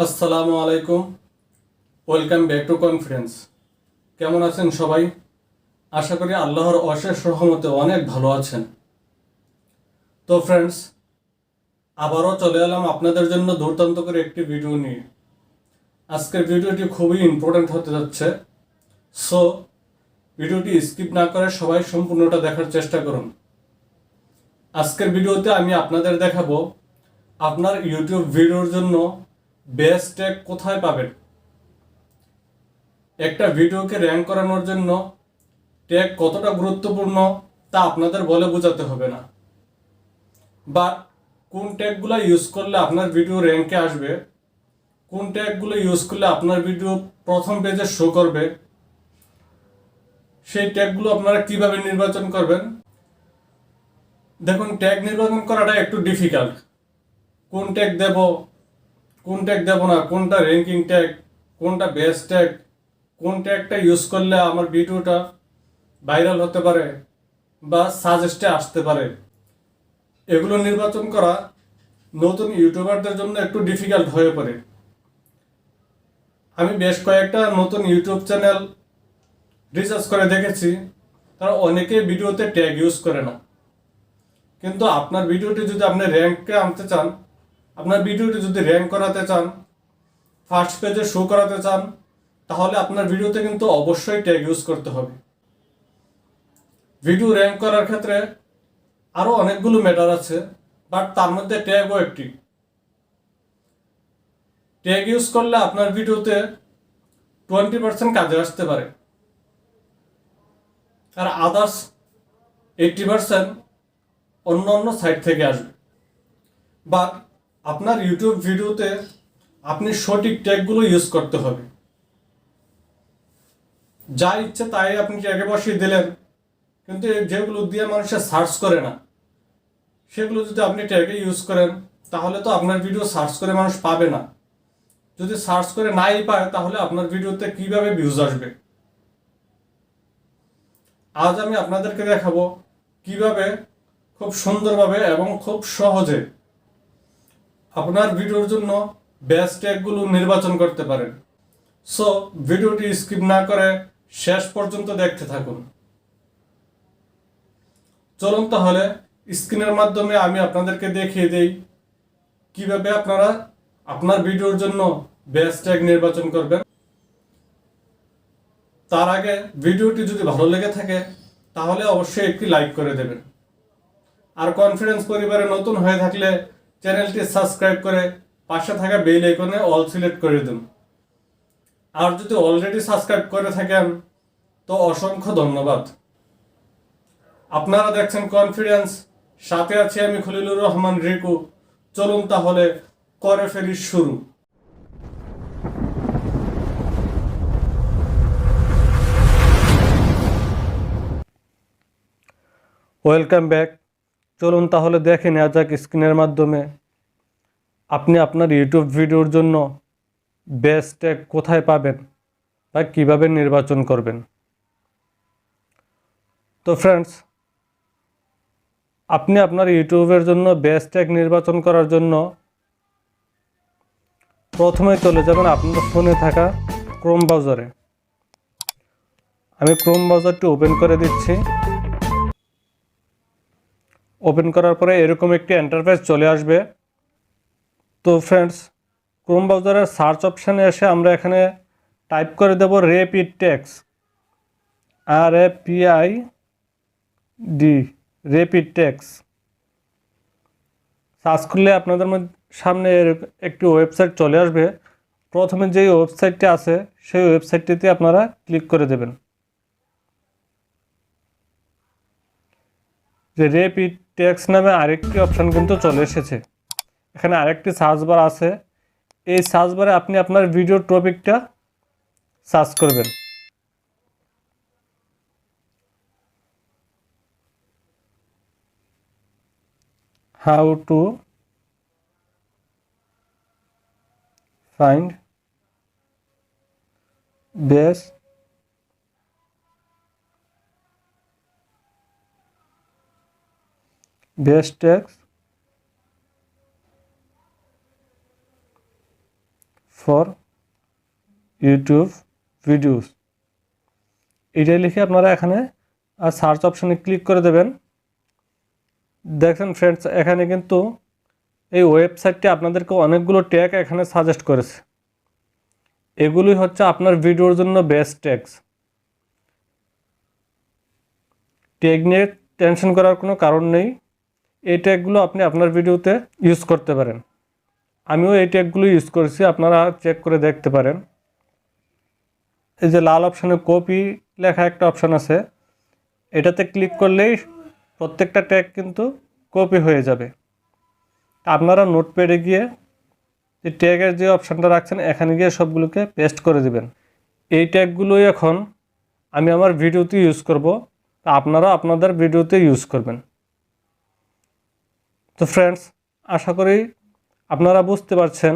আসসালামু আলাইকুম। Welcome back to confidence. কেমন আছেন সবাই? আশা করি আল্লাহর অশেষ রহমতে অনেক ভালো আছেন। তো ফ্রেন্ডস, আবারও চলে এলাম আপনাদের জন্য দুর্দান্ত করে একটি ভিডিও নিয়ে। আজকের ভিডিওটি খুবই ইম্পর্ট্যান্ট হতে যাচ্ছে, সো ভিডিওটি স্কিপ না করে সবাই সম্পূর্ণটা দেখার চেষ্টা করুন। আজকের ভিডিওতে আমি আপনাদের দেখাবো আপনার ইউটিউব ভিডিওর জন্য বেস্ট ট্যাগ কোথায় পাবেন। একটা ভিডিওকে র্যাঙ্ক করানোর জন্য ট্যাগ কতটা গুরুত্বপূর্ণ তা আপনাদের বলে বোঝাতে হবে না, বাট কোন ট্যাগগুলো ইউজ করলে আপনার ভিডিও র্যাঙ্কে আসবে, কোন ট্যাগগুলো ইউজ করলে আপনার ভিডিও প্রথম পেজে শো করবে, সেই ট্যাগগুলো আপনারা কিভাবে নির্বাচন করবেন। দেখুন, ট্যাগ নির্বাচন করাটা একটু ডিফিকাল্ট। কোন ট্যাগ দেব, কোন ট্যাগ দেব না, কোনটা র্যাঙ্কিং ট্যাগ, কোনটা বেস্ট ট্যাগ, কোন ট্যাগটা ইউজ করলে আমার ভিডিওটা ভাইরাল হতে পারে বা সাজেস্টে আসতে পারে, এগুলো নির্বাচন করা নতুন ইউটিউবারদের জন্য একটু ডিফিকাল্ট হয়ে পড়ে। আমি বেশ কয়েকটা নতুন ইউটিউব চ্যানেল রিসার্চ করে দেখেছি, তারা অনেকেই ভিডিওতে ট্যাগ ইউজ করে না। কিন্তু আপনার ভিডিওটি যদি আপনি র্যাঙ্কে আনতে চান, আপনার ভিডিওটি যদি র্যাঙ্ক করাতে চান, ফার্স্ট পেজে শো করাতে চান, তাহলে আপনার ভিডিওতে কিন্তু অবশ্যই ট্যাগ ইউজ করতে হবে। ভিডিও র্যাঙ্ক করার ক্ষেত্রে আরও অনেকগুলো ম্যাটার আছে, বাট তার মধ্যে ট্যাগও একটি। ট্যাগ ইউজ করলে আপনার ভিডিওতে 20% কাজে আসতে পারে, আর আদার্স 80% অন্য অন্য সাইট থেকে আসবে। বাট আপনার ইউটিউব ভিডিওতে আপনি সঠিক ট্যাগগুলো ইউজ করতে হবে। যা ইচ্ছে তাই আপনি ট্যাগে বসিয়ে দিলেন, কিন্তু যেগুলো দিয়ে মানুষে সার্চ করে না, সেগুলো যদি আপনি ট্যাগে ইউজ করেন, তাহলে তো আপনার ভিডিও সার্চ করে মানুষ পাবে না। যদি সার্চ করে নাই পায়, তাহলে আপনার ভিডিওতে কিভাবে ভিউজ আসবে। আজ আমি আপনাদেরকে দেখাবো কিভাবে খুব সুন্দরভাবে এবং খুব সহজে আপনার ভিডিওর জন্য বেস্ট ট্যাগগুলো নির্বাচন করতে পারেন। সো ভিডিওটি স্কিপ না করে শেষ পর্যন্ত দেখতে থাকুন। চলুন তাহলে স্ক্রিনের মাধ্যমে আমি আপনাদেরকে দেখিয়ে দেই কিভাবে আপনারা আপনার ভিডিওর জন্য বেস্ট ট্যাগ নির্বাচন করবেন। তার আগে ভিডিওটি যদি ভালো লেগে থাকে তাহলে অবশ্যই একটি লাইক করে দেবেন, আর কনফিডেন্স পরিবারে নতুন হয়ে থাকলে চ্যানেলটি সাবস্ক্রাইব করে পাশে থাকা বেল আইকনে অল সিলেক্ট করে দিন। আর যদি অলরেডি সাবস্ক্রাইব করে থাকেন তো অসংখ্য ধন্যবাদ। আপনারা দেখছেন কনফিডেন্স, সাথে আছি আমি খলিলুর রহমান রিকু। চলুন তাহলে করে ফেলি শুরু। Welcome back. চলুন তাহলে দেখে নেওয়া যাক স্ক্রিনের মাধ্যমে আপনি আপনার ইউটিউব ভিডিওর জন্য বেস্ট ট্যাগ কোথায় পাবেন বা কিভাবে নির্বাচন করবেন। তো ফ্রেন্ডস, আপনি আপনার ইউটিউবের জন্য বেস্ট ট্যাগ নির্বাচন করার জন্য প্রথমে চলে যাবেন আপনার ফোনে থাকা ক্রোম ব্রাউজারে। আমি ক্রোম ব্রাউজারটি ওপেন করে দিচ্ছি। ওপেন করার পরে এরকম একটি ইন্টারফেস চলে আসবে। তো ফ্রেন্ডস, ক্রোম ব্রাউজারের সার্চ অপশানে এসে আমরা এখানে টাইপ করে দেব rapid tags, RAPID, rapid tags. Search করলে আপনাদের সামনে একটি ওয়েবসাইট চলে আসবে। প্রথমে যেই ওয়েবসাইটটি আছে সেই ওয়েবসাইটটিতে আপনারা ক্লিক করে দেবেন। যে রেপিড ট্যাগস নামে আরেকটি অপশান কিন্তু চলে এসেছে। এখানে আরেকটি সার্চ বার আছে। এই সার্চ বারে আপনি আপনার ভিডিওর টপিকটা সার্চ করবেন। How to find best tags for YouTube videos, এটাই লিখে আপনারা এখানে সার্চ অপশানে ক্লিক করে দেবেন। দেখেন ফ্রেন্ডস, এখানে কিন্তু এই ওয়েবসাইটটি আপনাদেরকে অনেকগুলো ট্যাগ এখানে সাজেস্ট করেছে। এগুলি হচ্ছে আপনার ভিডিওর জন্য বেস্ট ট্যাগস। ট্যাগ নিয়ে টেনশন করার কোনো কারণ নেই। এই ট্যাগগুলো আপনি আপনার ভিডিওতে ইউজ করতে পারেন। আমিও এই ট্যাগগুলো ইউজ করেছি, আপনারা চেক করে দেখতে পারেন। এই যে লাল অপশানে কপি লেখা একটা অপশান আছে, এটাতে ক্লিক করলেই প্রত্যেকটা ট্যাগ কিন্তু কপি হয়ে যাবে। আপনারা নোটপ্যাডে গিয়ে যে ট্যাগের যে অপশানটা রাখছেন এখানে গিয়ে সবগুলোকে পেস্ট করে দিবেন। এই ট্যাগগুলোই এখন আমি আমার ভিডিওতে ইউজ করব, তা আপনারা আপনাদের ভিডিওতে ইউজ করবেন। তো ফ্রেন্ডস, আশা করি আপনারা বুঝতে পারছেন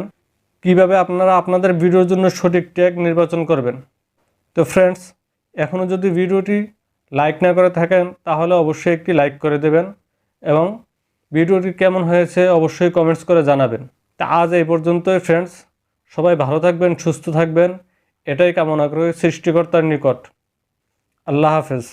কিভাবে আপনারা আপনাদের ভিডিওর জন্য সঠিক ট্যাগ নির্বাচন করবেন। তো ফ্রেন্ডস, এখনও যদি ভিডিওটি লাইক না করে থাকেন তাহলে অবশ্যই একটি লাইক করে দেবেন এবং ভিডিওটি কেমন হয়েছে অবশ্যই কমেন্টস করে জানাবেন। তা আজ এই পর্যন্তই ফ্রেন্ডস, সবাই ভালো থাকবেন, সুস্থ থাকবেন, এটাই কামনা করি সৃষ্টিকর্তার নিকট। আল্লাহ হাফেজ।